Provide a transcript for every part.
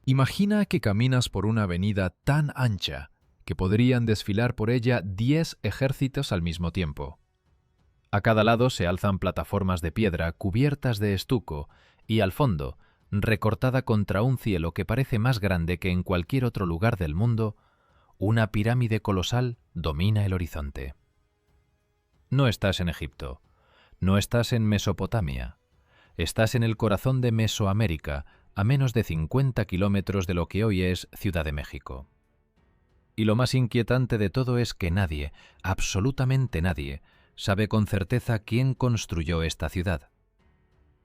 Imagina que caminas por una avenida tan ancha que podrían desfilar por ella 10 ejércitos al mismo tiempo. A cada lado se alzan plataformas de piedra cubiertas de estuco y al fondo, recortada contra un cielo que parece más grande que en cualquier otro lugar del mundo, una pirámide colosal domina el horizonte. No estás en Egipto, no estás en Mesopotamia, estás en el corazón de Mesoamérica, a menos de 50 kilómetros de lo que hoy es Ciudad de México. Y lo más inquietante de todo es que nadie, absolutamente nadie, sabe con certeza quién construyó esta ciudad.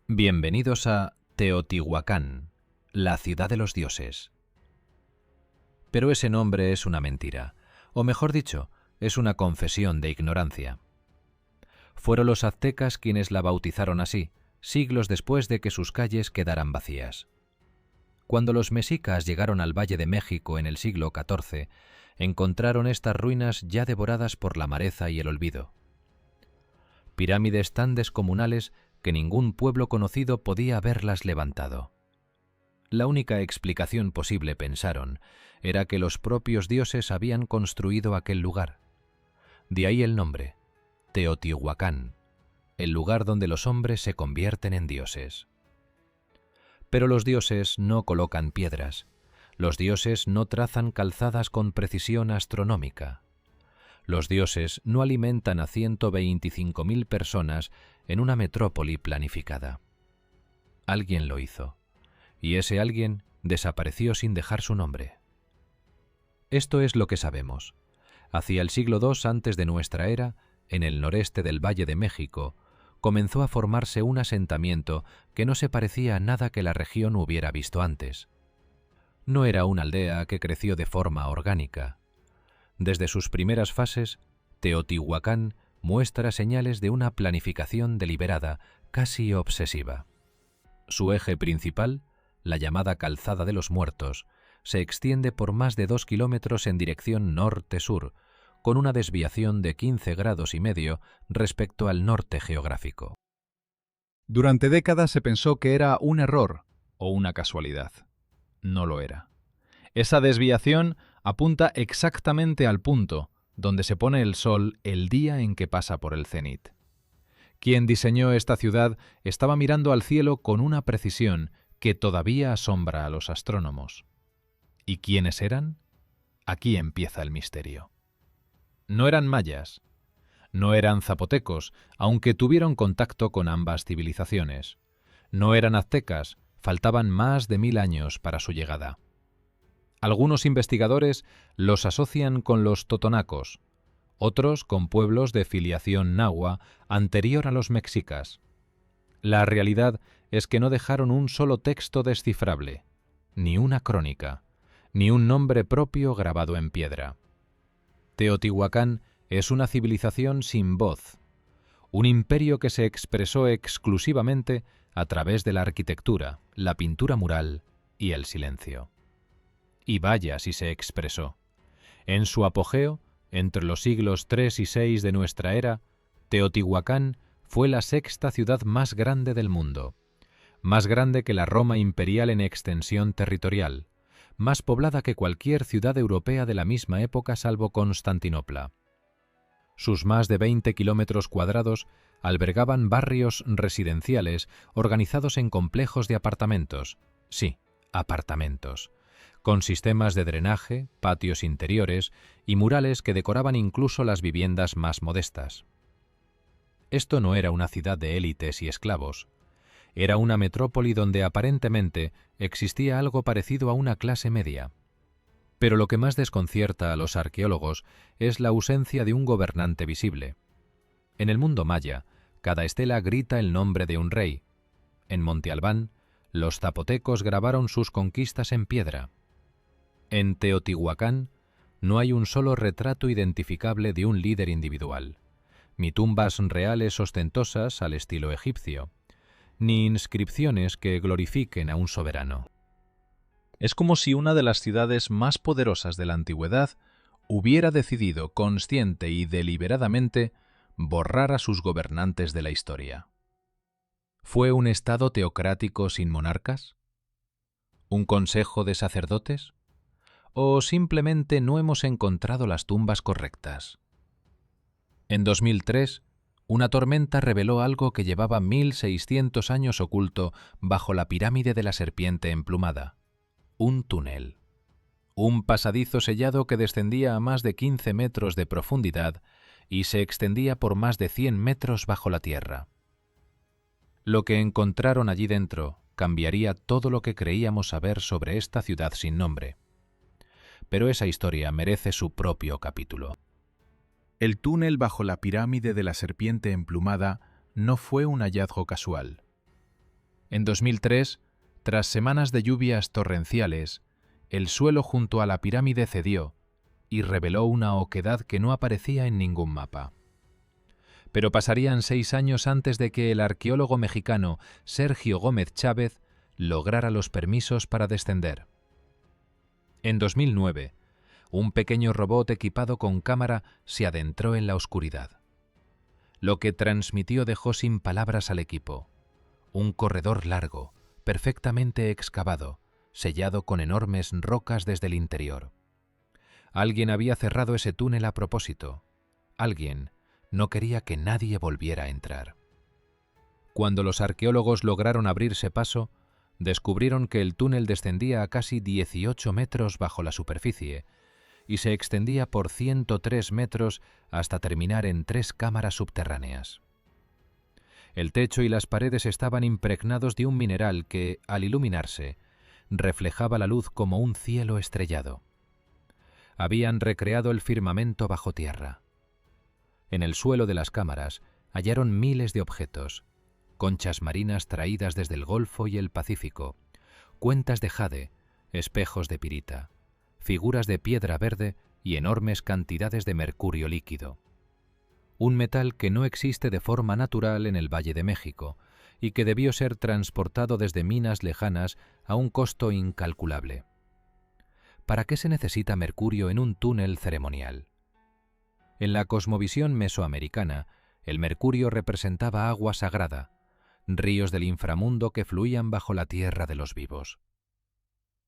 Bienvenidos a Teotihuacán, la ciudad de los dioses. Pero ese nombre es una mentira, o mejor dicho, es una confesión de ignorancia. Fueron los aztecas quienes la bautizaron así, siglos después de que sus calles quedaran vacías. Cuando los mexicas llegaron al Valle de México en el siglo XIV, encontraron estas ruinas ya devoradas por la maleza y el olvido. Pirámides tan descomunales que ningún pueblo conocido podía haberlas levantado. La única explicación posible, pensaron, era que los propios dioses habían construido aquel lugar. De ahí el nombre, Teotihuacán, el lugar donde los hombres se convierten en dioses. Pero los dioses no colocan piedras, los dioses no trazan calzadas con precisión astronómica. Los dioses no alimentan a 125.000 personas en una metrópoli planificada. Alguien lo hizo, y ese alguien desapareció sin dejar su nombre. Esto es lo que sabemos. Hacia el siglo II antes de nuestra era, en el noreste del Valle de México, comenzó a formarse un asentamiento que no se parecía a nada que la región hubiera visto antes. No era una aldea que creció de forma orgánica. Desde sus primeras fases, Teotihuacán muestra señales de una planificación deliberada, casi obsesiva. Su eje principal, la llamada Calzada de los Muertos, se extiende por más de 2 kilómetros en dirección norte-sur, con una desviación de 15 grados y medio respecto al norte geográfico. Durante décadas se pensó que era un error o una casualidad. No lo era. Esa desviación apunta exactamente al punto donde se pone el sol el día en que pasa por el cenit. Quien diseñó esta ciudad estaba mirando al cielo con una precisión que todavía asombra a los astrónomos. ¿Y quiénes eran? Aquí empieza el misterio. No eran mayas, no eran zapotecos, aunque tuvieron contacto con ambas civilizaciones. No eran aztecas, faltaban más de 1000 años para su llegada. Algunos investigadores los asocian con los totonacos, otros con pueblos de filiación nahua anterior a los mexicas. La realidad es que no dejaron un solo texto descifrable, ni una crónica, ni un nombre propio grabado en piedra. Teotihuacán es una civilización sin voz, un imperio que se expresó exclusivamente a través de la arquitectura, la pintura mural y el silencio. Y vaya si se expresó. En su apogeo, entre los siglos III y VI de nuestra era, Teotihuacán fue la sexta ciudad más grande del mundo, más grande que la Roma imperial en extensión territorial, más poblada que cualquier ciudad europea de la misma época salvo Constantinopla. Sus más de 20 kilómetros cuadrados albergaban barrios residenciales organizados en complejos de apartamentos, sí, apartamentos, con sistemas de drenaje, patios interiores y murales que decoraban incluso las viviendas más modestas. Esto no era una ciudad de élites y esclavos. Era una metrópoli donde aparentemente existía algo parecido a una clase media. Pero lo que más desconcierta a los arqueólogos es la ausencia de un gobernante visible. En el mundo maya, cada estela grita el nombre de un rey. En Monte Albán, los zapotecos grabaron sus conquistas en piedra. En Teotihuacán no hay un solo retrato identificable de un líder individual, ni tumbas reales ostentosas al estilo egipcio, ni inscripciones que glorifiquen a un soberano. Es como si una de las ciudades más poderosas de la antigüedad hubiera decidido consciente y deliberadamente borrar a sus gobernantes de la historia. ¿Fue un estado teocrático sin monarcas? ¿Un consejo de sacerdotes? ¿O simplemente no hemos encontrado las tumbas correctas? En 2003, una tormenta reveló algo que llevaba 1600 años oculto bajo la pirámide de la serpiente emplumada: un túnel. Un pasadizo sellado que descendía a más de 15 metros de profundidad y se extendía por más de 100 metros bajo la tierra. Lo que encontraron allí dentro cambiaría todo lo que creíamos saber sobre esta ciudad sin nombre. Pero esa historia merece su propio capítulo. El túnel bajo la pirámide de la serpiente emplumada no fue un hallazgo casual. En 2003, tras semanas de lluvias torrenciales, el suelo junto a la pirámide cedió y reveló una oquedad que no aparecía en ningún mapa. Pero pasarían 6 años antes de que el arqueólogo mexicano Sergio Gómez Chávez lograra los permisos para descender. En 2009, un pequeño robot equipado con cámara se adentró en la oscuridad. Lo que transmitió dejó sin palabras al equipo: un corredor largo, perfectamente excavado, sellado con enormes rocas desde el interior. Alguien había cerrado ese túnel a propósito. Alguien no quería que nadie volviera a entrar. Cuando los arqueólogos lograron abrirse paso, descubrieron que el túnel descendía a casi 18 metros bajo la superficie y se extendía por 103 metros hasta terminar en 3 cámaras subterráneas. El techo y las paredes estaban impregnados de un mineral que, al iluminarse, reflejaba la luz como un cielo estrellado. Habían recreado el firmamento bajo tierra. En el suelo de las cámaras hallaron miles de objetos: conchas marinas traídas desde el Golfo y el Pacífico, cuentas de jade, espejos de pirita, figuras de piedra verde y enormes cantidades de mercurio líquido. Un metal que no existe de forma natural en el Valle de México y que debió ser transportado desde minas lejanas a un costo incalculable. ¿Para qué se necesita mercurio en un túnel ceremonial? En la cosmovisión mesoamericana, el mercurio representaba agua sagrada, ríos del inframundo que fluían bajo la tierra de los vivos.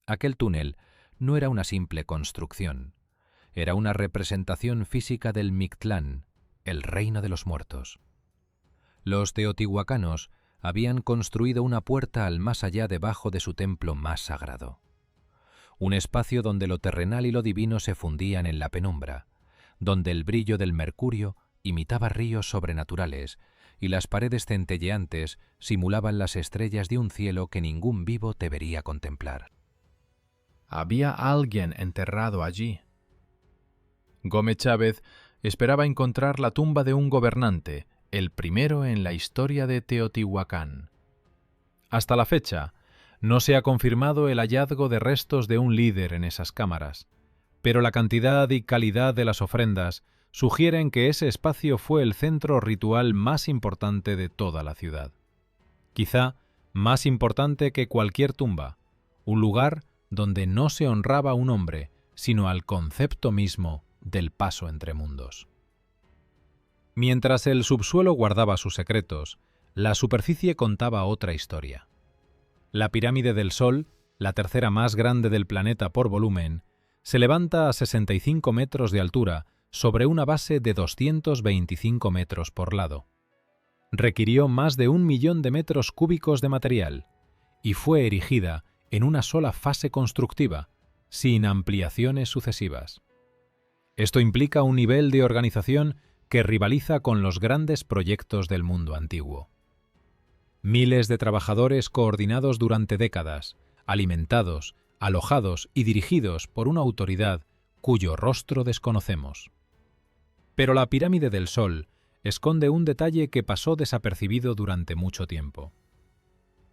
Aquel túnel no era una simple construcción, era una representación física del Mictlán, el reino de los muertos. Los teotihuacanos habían construido una puerta al más allá debajo de su templo más sagrado. Un espacio donde lo terrenal y lo divino se fundían en la penumbra, donde el brillo del mercurio imitaba ríos sobrenaturales y las paredes centelleantes simulaban las estrellas de un cielo que ningún vivo debería contemplar. Había alguien enterrado allí. Gómez Chávez esperaba encontrar la tumba de un gobernante, el primero en la historia de Teotihuacán. Hasta la fecha, no se ha confirmado el hallazgo de restos de un líder en esas cámaras, pero la cantidad y calidad de las ofrendas sugieren que ese espacio fue el centro ritual más importante de toda la ciudad. Quizá más importante que cualquier tumba, un lugar donde no se honraba a un hombre, sino al concepto mismo del paso entre mundos. Mientras el subsuelo guardaba sus secretos, la superficie contaba otra historia. La pirámide del Sol, la tercera más grande del planeta por volumen, se levanta a 65 metros de altura sobre una base de 225 metros por lado. Requirió más de 1 millón de metros cúbicos de material y fue erigida en una sola fase constructiva, sin ampliaciones sucesivas. Esto implica un nivel de organización que rivaliza con los grandes proyectos del mundo antiguo. Miles de trabajadores coordinados durante décadas, alimentados, alojados y dirigidos por una autoridad cuyo rostro desconocemos. Pero la pirámide del Sol esconde un detalle que pasó desapercibido durante mucho tiempo.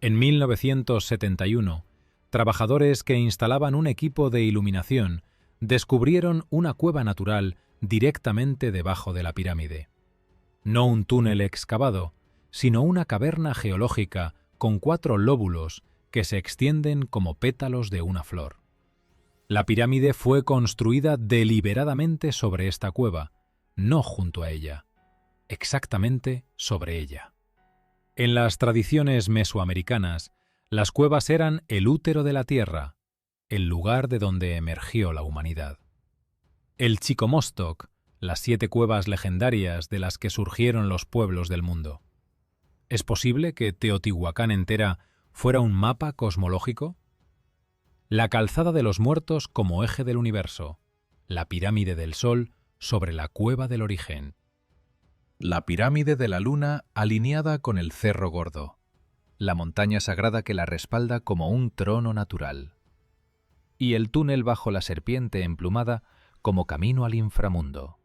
En 1971, trabajadores que instalaban un equipo de iluminación descubrieron una cueva natural directamente debajo de la pirámide. No un túnel excavado, sino una caverna geológica con 4 lóbulos que se extienden como pétalos de una flor. La pirámide fue construida deliberadamente sobre esta cueva, no junto a ella, exactamente sobre ella. En las tradiciones mesoamericanas, Las cuevas eran el útero de la tierra, el lugar de donde emergió la humanidad. El Chicomostoc, las 7 cuevas legendarias de las que surgieron los pueblos del mundo. ¿Es posible que Teotihuacán entera fuera un mapa cosmológico? La calzada de los muertos como eje del universo, la pirámide del Sol sobre la cueva del origen. La pirámide de la Luna alineada con el Cerro Gordo, la montaña sagrada que la respalda como un trono natural. Y el túnel bajo la serpiente emplumada como camino al inframundo.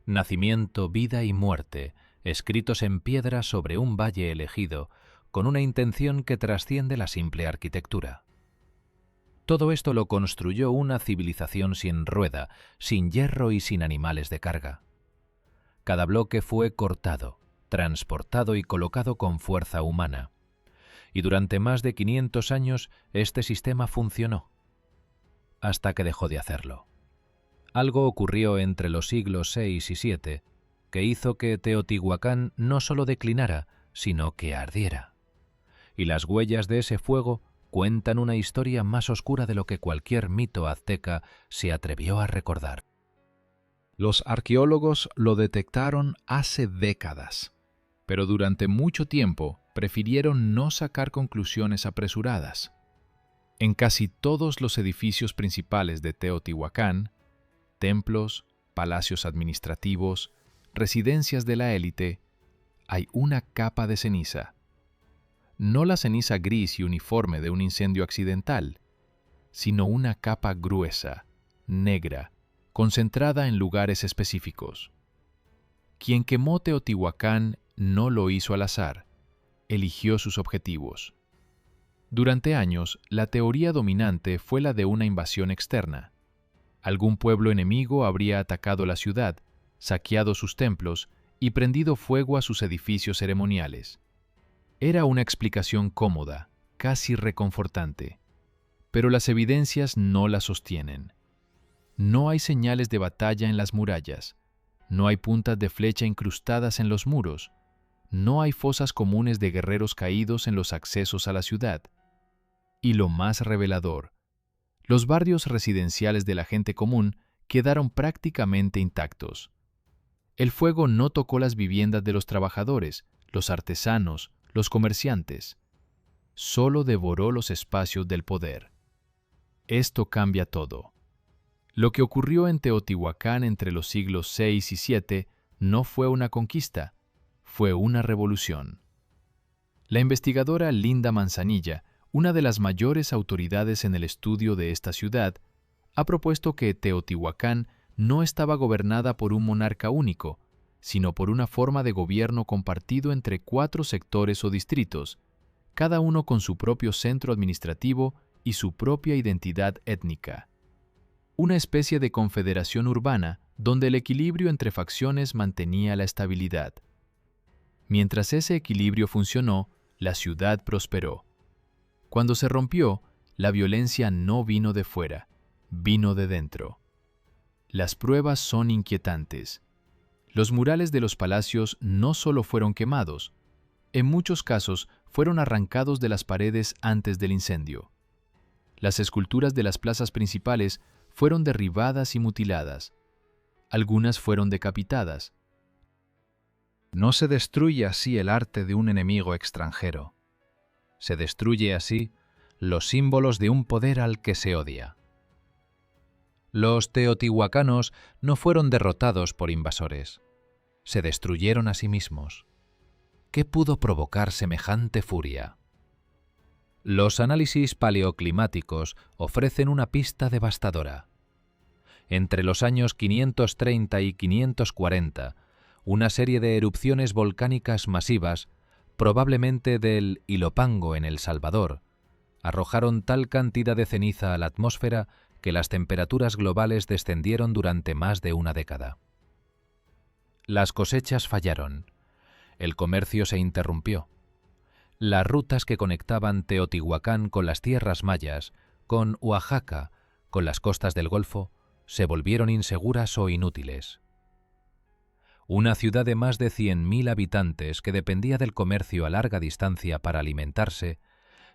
Nacimiento, vida y muerte, escritos en piedra sobre un valle elegido, con una intención que trasciende la simple arquitectura. Todo esto lo construyó una civilización sin rueda, sin hierro y sin animales de carga. Cada bloque fue cortado, transportado y colocado con fuerza humana. Y durante más de 500 años este sistema funcionó, hasta que dejó de hacerlo. Algo ocurrió entre los siglos VI y VII que hizo que Teotihuacán no solo declinara, sino que ardiera. Y las huellas de ese fuego cuentan una historia más oscura de lo que cualquier mito azteca se atrevió a recordar. Los arqueólogos lo detectaron hace décadas, pero durante mucho tiempo prefirieron no sacar conclusiones apresuradas. En casi todos los edificios principales de Teotihuacán, templos, palacios administrativos, residencias de la élite, hay una capa de ceniza. No la ceniza gris y uniforme de un incendio accidental, sino una capa gruesa, negra, concentrada en lugares específicos. Quien quemó Teotihuacán no lo hizo al azar, eligió sus objetivos. Durante años, la teoría dominante fue la de una invasión externa. Algún pueblo enemigo habría atacado la ciudad, saqueado sus templos y prendido fuego a sus edificios ceremoniales. Era una explicación cómoda, casi reconfortante, pero las evidencias no la sostienen. No hay señales de batalla en las murallas, no hay puntas de flecha incrustadas en los muros, no hay fosas comunes de guerreros caídos en los accesos a la ciudad. Y lo más revelador, los barrios residenciales de la gente común quedaron prácticamente intactos. El fuego no tocó las viviendas de los trabajadores, los artesanos, los comerciantes. Solo devoró los espacios del poder. Esto cambia todo. Lo que ocurrió en Teotihuacán entre los siglos VI y VII no fue una conquista, fue una revolución. La investigadora Linda Manzanilla, una de las mayores autoridades en el estudio de esta ciudad, ha propuesto que Teotihuacán no estaba gobernada por un monarca único, sino por una forma de gobierno compartido entre 4 sectores o distritos, cada uno con su propio centro administrativo y su propia identidad étnica. Una especie de confederación urbana donde el equilibrio entre facciones mantenía la estabilidad. Mientras ese equilibrio funcionó, la ciudad prosperó. Cuando se rompió, la violencia no vino de fuera, vino de dentro. Las pruebas son inquietantes. Los murales de los palacios no solo fueron quemados, en muchos casos fueron arrancados de las paredes antes del incendio. Las esculturas de las plazas principales fueron derribadas y mutiladas. Algunas fueron decapitadas. No se destruye así el arte de un enemigo extranjero. Se destruye así los símbolos de un poder al que se odia. Los teotihuacanos no fueron derrotados por invasores. Se destruyeron a sí mismos. ¿Qué pudo provocar semejante furia? Los análisis paleoclimáticos ofrecen una pista devastadora. Entre los años 530 y 540, una serie de erupciones volcánicas masivas, probablemente del Ilopango en El Salvador, arrojaron tal cantidad de ceniza a la atmósfera que las temperaturas globales descendieron durante más de una década. Las cosechas fallaron. El comercio se interrumpió. Las rutas que conectaban Teotihuacán con las tierras mayas, con Oaxaca, con las costas del Golfo, se volvieron inseguras o inútiles. Una ciudad de más de 100.000 habitantes que dependía del comercio a larga distancia para alimentarse,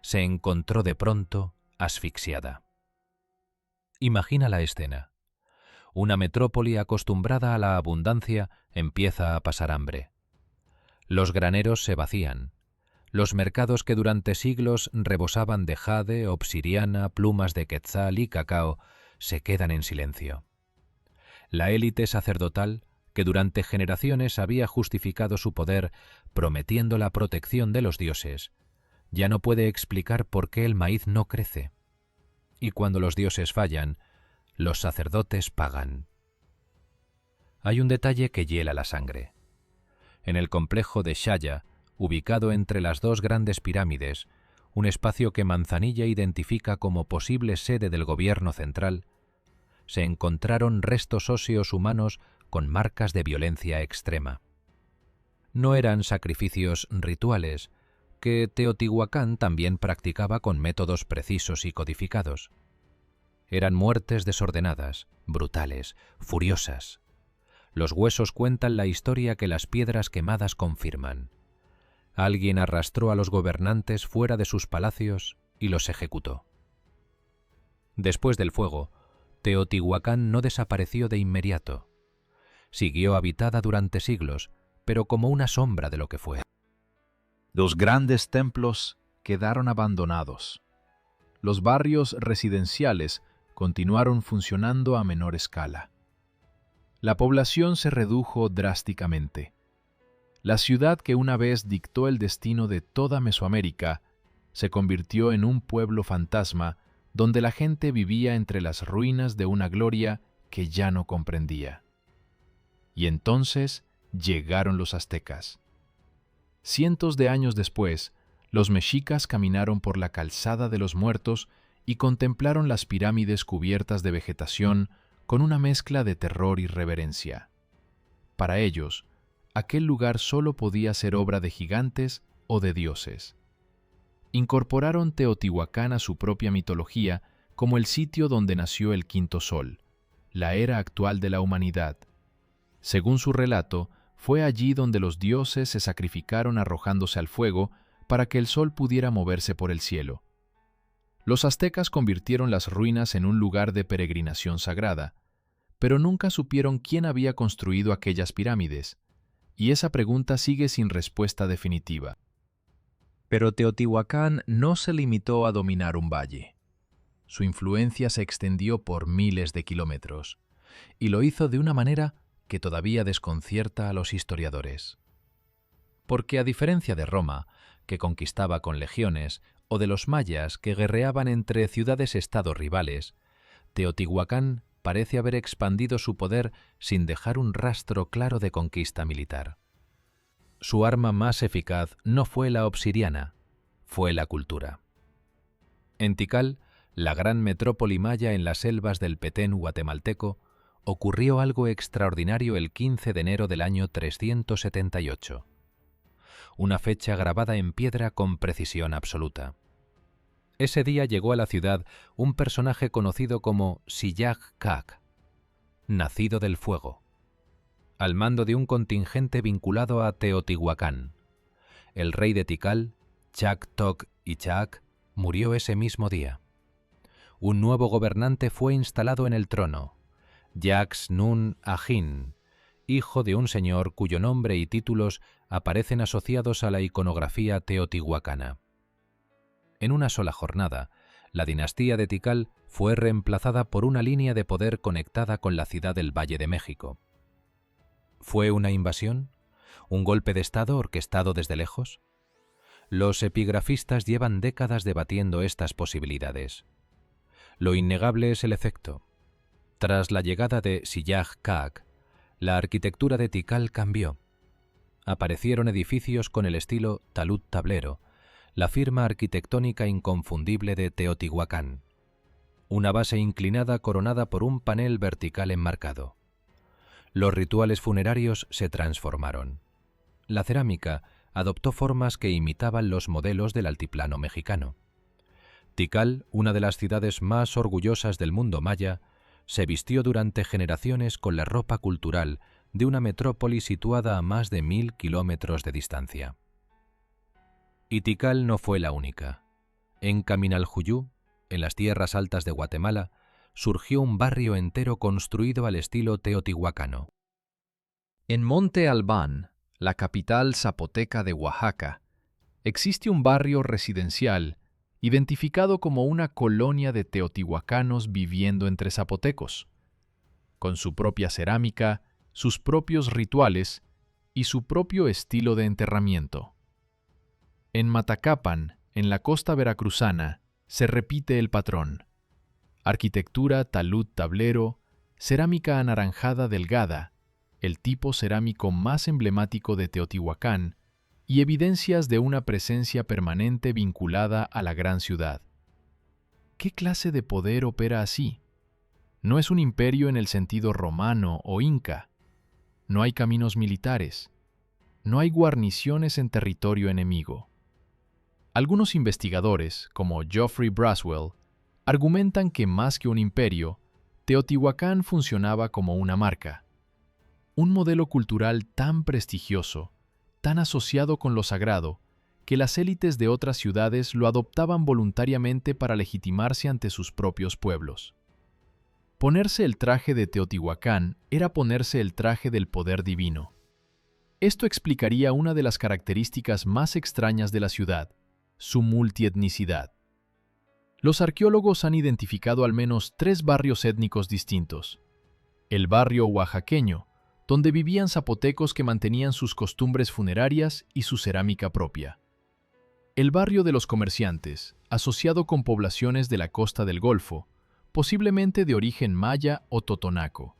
se encontró de pronto asfixiada. Imagina la escena. Una metrópoli acostumbrada a la abundancia empieza a pasar hambre. Los graneros se vacían. Los mercados que durante siglos rebosaban de jade, obsidiana, plumas de quetzal y cacao se quedan en silencio. La élite sacerdotal, que durante generaciones había justificado su poder prometiendo la protección de los dioses, ya no puede explicar por qué el maíz no crece. Y cuando los dioses fallan, los sacerdotes pagan. Hay un detalle que hiela la sangre. En el complejo de Shaya, ubicado entre las dos grandes pirámides, un espacio que Manzanilla identifica como posible sede del gobierno central, se encontraron restos óseos humanos con marcas de violencia extrema. No eran sacrificios rituales, que Teotihuacán también practicaba con métodos precisos y codificados. Eran muertes desordenadas, brutales, furiosas. Los huesos cuentan la historia que las piedras quemadas confirman. Alguien arrastró a los gobernantes fuera de sus palacios y los ejecutó. Después del fuego, Teotihuacán no desapareció de inmediato. Siguió habitada durante siglos, pero como una sombra de lo que fue. Los grandes templos quedaron abandonados. Los barrios residenciales continuaron funcionando a menor escala. La población se redujo drásticamente. La ciudad que una vez dictó el destino de toda Mesoamérica se convirtió en un pueblo fantasma donde la gente vivía entre las ruinas de una gloria que ya no comprendía. Y entonces llegaron los aztecas. Cientos de años después, los mexicas caminaron por la calzada de los muertos y contemplaron las pirámides cubiertas de vegetación con una mezcla de terror y reverencia. Para ellos, aquel lugar solo podía ser obra de gigantes o de dioses. Incorporaron Teotihuacán a su propia mitología como el sitio donde nació el quinto sol, la era actual de la humanidad. Según su relato, fue allí donde los dioses se sacrificaron arrojándose al fuego para que el sol pudiera moverse por el cielo. Los aztecas convirtieron las ruinas en un lugar de peregrinación sagrada, pero nunca supieron quién había construido aquellas pirámides, y esa pregunta sigue sin respuesta definitiva. Pero Teotihuacán no se limitó a dominar un valle. Su influencia se extendió por miles de kilómetros, y lo hizo de una manera que todavía desconcierta a los historiadores. Porque a diferencia de Roma, que conquistaba con legiones, o de los mayas que guerreaban entre ciudades-estado rivales, Teotihuacán parece haber expandido su poder sin dejar un rastro claro de conquista militar. Su arma más eficaz no fue la obsidiana, fue la cultura. En Tikal, la gran metrópoli maya en las selvas del Petén guatemalteco, ocurrió algo extraordinario el 15 de enero del año 378. Una fecha grabada en piedra con precisión absoluta. Ese día llegó a la ciudad un personaje conocido como Siyaj Kak, nacido del fuego, al mando de un contingente vinculado a Teotihuacán. El rey de Tikal, Chak Tok Ichak, murió ese mismo día. Un nuevo gobernante fue instalado en el trono, Yax Nun Ajin, hijo de un señor cuyo nombre y títulos aparecen asociados a la iconografía teotihuacana. En una sola jornada, la dinastía de Tikal fue reemplazada por una línea de poder conectada con la ciudad del Valle de México. ¿Fue una invasión? ¿Un golpe de Estado orquestado desde lejos? Los epigrafistas llevan décadas debatiendo estas posibilidades. Lo innegable es el efecto. Tras la llegada de Siyaj Kak, la arquitectura de Tikal cambió. Aparecieron edificios con el estilo talud tablero, la firma arquitectónica inconfundible de Teotihuacán. Una base inclinada coronada por un panel vertical enmarcado. Los rituales funerarios se transformaron. La cerámica adoptó formas que imitaban los modelos del altiplano mexicano. Tikal, una de las ciudades más orgullosas del mundo maya, se vistió durante generaciones con la ropa cultural de una metrópoli situada a más de 1000 kilómetros de distancia. Y Tikal no fue la única. En Caminaljullú, en las tierras altas de Guatemala, surgió un barrio entero construido al estilo teotihuacano. En Monte Albán, la capital zapoteca de Oaxaca, existe un barrio residencial identificado como una colonia de teotihuacanos viviendo entre zapotecos, con su propia cerámica, sus propios rituales y su propio estilo de enterramiento. En Matacapan, en la costa veracruzana, se repite el patrón. Arquitectura talud-tablero, cerámica anaranjada delgada, el tipo cerámico más emblemático de Teotihuacán, y evidencias de una presencia permanente vinculada a la gran ciudad. ¿Qué clase de poder opera así? No es un imperio en el sentido romano o inca. No hay caminos militares. No hay guarniciones en territorio enemigo. Algunos investigadores, como Geoffrey Braswell, argumentan que más que un imperio, Teotihuacán funcionaba como una marca. Un modelo cultural tan prestigioso, tan asociado con lo sagrado, que las élites de otras ciudades lo adoptaban voluntariamente para legitimarse ante sus propios pueblos. Ponerse el traje de Teotihuacán era ponerse el traje del poder divino. Esto explicaría una de las características más extrañas de la ciudad, su multietnicidad. Los arqueólogos han identificado al menos 3 barrios étnicos distintos. El barrio oaxaqueño, donde vivían zapotecos que mantenían sus costumbres funerarias y su cerámica propia. El barrio de los comerciantes, asociado con poblaciones de la costa del Golfo, posiblemente de origen maya o totonaco.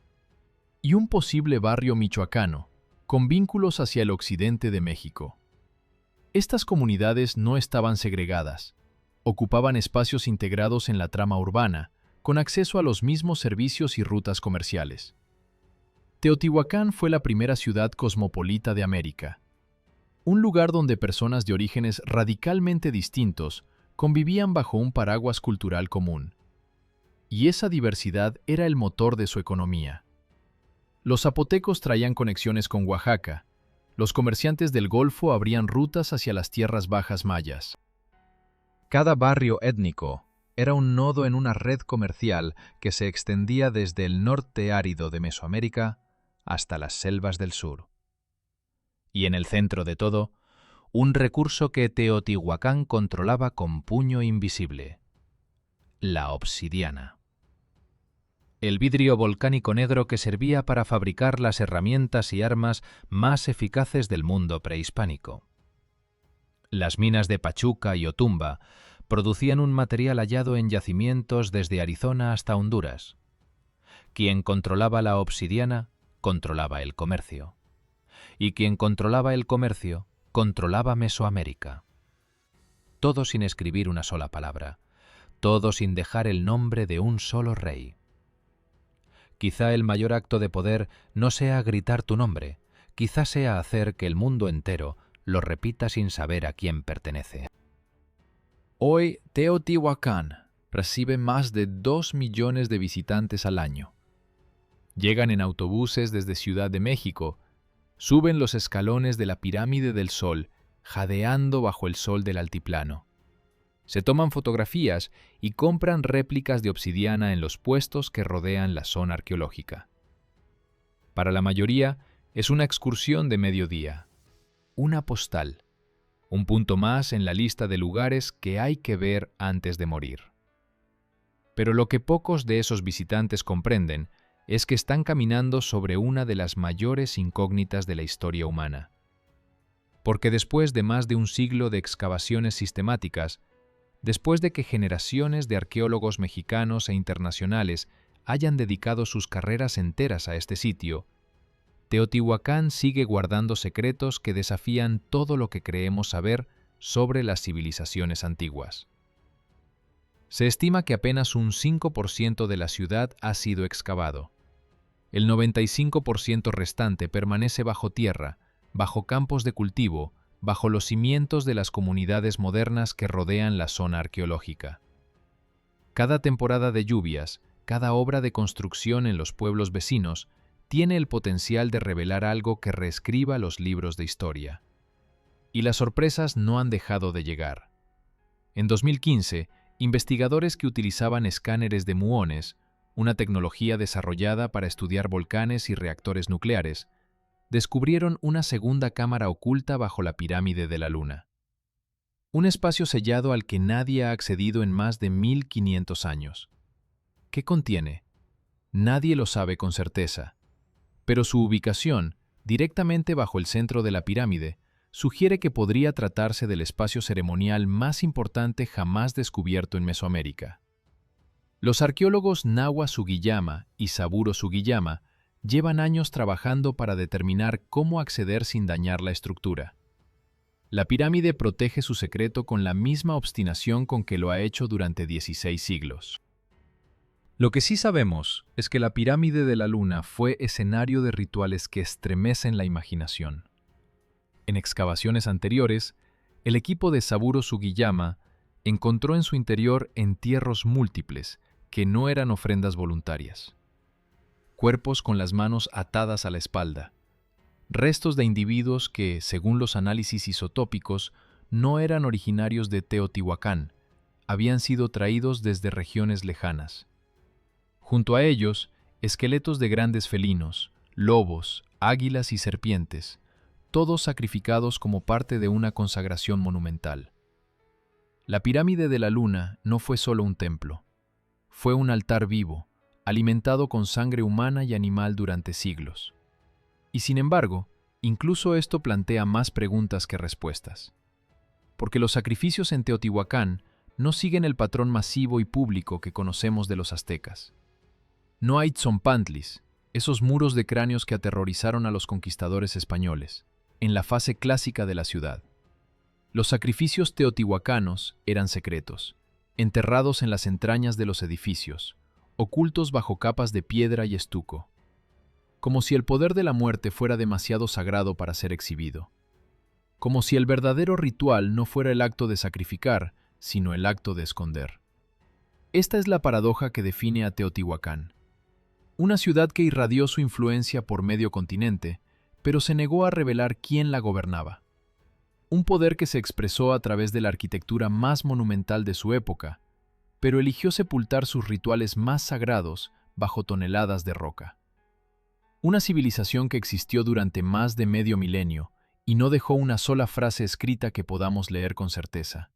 Y un posible barrio michoacano, con vínculos hacia el occidente de México. Estas comunidades no estaban segregadas, ocupaban espacios integrados en la trama urbana, con acceso a los mismos servicios y rutas comerciales. Teotihuacán fue la primera ciudad cosmopolita de América, un lugar donde personas de orígenes radicalmente distintos convivían bajo un paraguas cultural común. Y esa diversidad era el motor de su economía. Los zapotecos traían conexiones con Oaxaca, los comerciantes del Golfo abrían rutas hacia las tierras bajas mayas. Cada barrio étnico era un nodo en una red comercial que se extendía desde el norte árido de Mesoamérica hasta las selvas del sur. Y en el centro de todo, un recurso que Teotihuacán controlaba con puño invisible: la obsidiana. El vidrio volcánico negro que servía para fabricar las herramientas y armas más eficaces del mundo prehispánico. Las minas de Pachuca y Otumba producían un material hallado en yacimientos desde Arizona hasta Honduras. Quien controlaba la obsidiana, controlaba el comercio. Y quien controlaba el comercio, controlaba Mesoamérica. Todo sin escribir una sola palabra, todo sin dejar el nombre de un solo rey. Quizá el mayor acto de poder no sea gritar tu nombre, quizá sea hacer que el mundo entero lo repita sin saber a quién pertenece. Hoy, Teotihuacán recibe más de 2 millones de visitantes al año. Llegan en autobuses desde Ciudad de México, suben los escalones de la Pirámide del Sol, jadeando bajo el sol del altiplano. Se toman fotografías y compran réplicas de obsidiana en los puestos que rodean la zona arqueológica. Para la mayoría, es una excursión de mediodía, una postal, un punto más en la lista de lugares que hay que ver antes de morir. Pero lo que pocos de esos visitantes comprenden es que están caminando sobre una de las mayores incógnitas de la historia humana. Porque después de más de un siglo de excavaciones sistemáticas, después de que generaciones de arqueólogos mexicanos e internacionales hayan dedicado sus carreras enteras a este sitio, Teotihuacán sigue guardando secretos que desafían todo lo que creemos saber sobre las civilizaciones antiguas. Se estima que apenas un 5% de la ciudad ha sido excavado. El 95% restante permanece bajo tierra, bajo campos de cultivo, bajo los cimientos de las comunidades modernas que rodean la zona arqueológica. Cada temporada de lluvias, cada obra de construcción en los pueblos vecinos, tiene el potencial de revelar algo que reescriba los libros de historia. Y las sorpresas no han dejado de llegar. En 2015, investigadores que utilizaban escáneres de muones, una tecnología desarrollada para estudiar volcanes y reactores nucleares, descubrieron una segunda cámara oculta bajo la pirámide de la Luna. Un espacio sellado al que nadie ha accedido en más de 1500 años. ¿Qué contiene? Nadie lo sabe con certeza, pero su ubicación, directamente bajo el centro de la pirámide, sugiere que podría tratarse del espacio ceremonial más importante jamás descubierto en Mesoamérica. Los arqueólogos Nawa Sugiyama y Saburo Sugiyama llevan años trabajando para determinar cómo acceder sin dañar la estructura. La pirámide protege su secreto con la misma obstinación con que lo ha hecho durante 16 siglos. Lo que sí sabemos es que la pirámide de la Luna fue escenario de rituales que estremecen la imaginación. En excavaciones anteriores, el equipo de Saburo Sugiyama encontró en su interior entierros múltiples que no eran ofrendas voluntarias. Cuerpos con las manos atadas a la espalda, restos de individuos que, según los análisis isotópicos, no eran originarios de Teotihuacán, habían sido traídos desde regiones lejanas. Junto a ellos, esqueletos de grandes felinos, lobos, águilas y serpientes, todos sacrificados como parte de una consagración monumental. La pirámide de la Luna no fue solo un templo, fue un altar vivo, alimentado con sangre humana y animal durante siglos. Y sin embargo, incluso esto plantea más preguntas que respuestas. Porque los sacrificios en Teotihuacán no siguen el patrón masivo y público que conocemos de los aztecas. No hay tzompantlis, esos muros de cráneos que aterrorizaron a los conquistadores españoles, en la fase clásica de la ciudad. Los sacrificios teotihuacanos eran secretos, enterrados en las entrañas de los edificios, ocultos bajo capas de piedra y estuco, como si el poder de la muerte fuera demasiado sagrado para ser exhibido, como si el verdadero ritual no fuera el acto de sacrificar, sino el acto de esconder. Esta es la paradoja que define a Teotihuacán, una ciudad que irradió su influencia por medio continente, pero se negó a revelar quién la gobernaba. Un poder que se expresó a través de la arquitectura más monumental de su época, pero eligió sepultar sus rituales más sagrados bajo toneladas de roca. Una civilización que existió durante más de medio milenio y no dejó una sola frase escrita que podamos leer con certeza.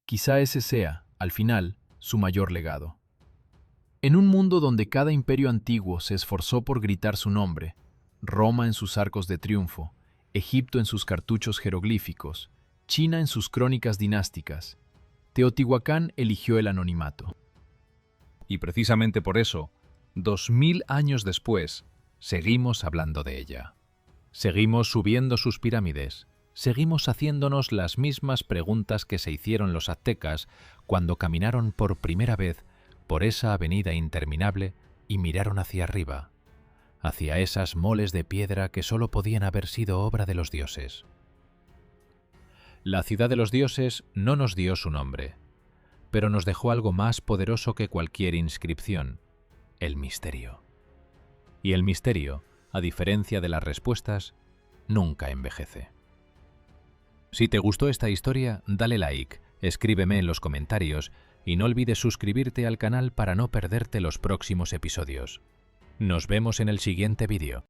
Quizá ese sea, al final, su mayor legado. En un mundo donde cada imperio antiguo se esforzó por gritar su nombre, Roma en sus arcos de triunfo, Egipto en sus cartuchos jeroglíficos, China en sus crónicas dinásticas, Teotihuacán eligió el anonimato. Y precisamente por eso, 2000 años después, seguimos hablando de ella. Seguimos subiendo sus pirámides, seguimos haciéndonos las mismas preguntas que se hicieron los aztecas cuando caminaron por primera vez por esa avenida interminable y miraron hacia arriba, hacia esas moles de piedra que solo podían haber sido obra de los dioses. La ciudad de los dioses no nos dio su nombre, pero nos dejó algo más poderoso que cualquier inscripción: el misterio. Y el misterio, a diferencia de las respuestas, nunca envejece. Si te gustó esta historia, dale like, escríbeme en los comentarios y no olvides suscribirte al canal para no perderte los próximos episodios. Nos vemos en el siguiente vídeo.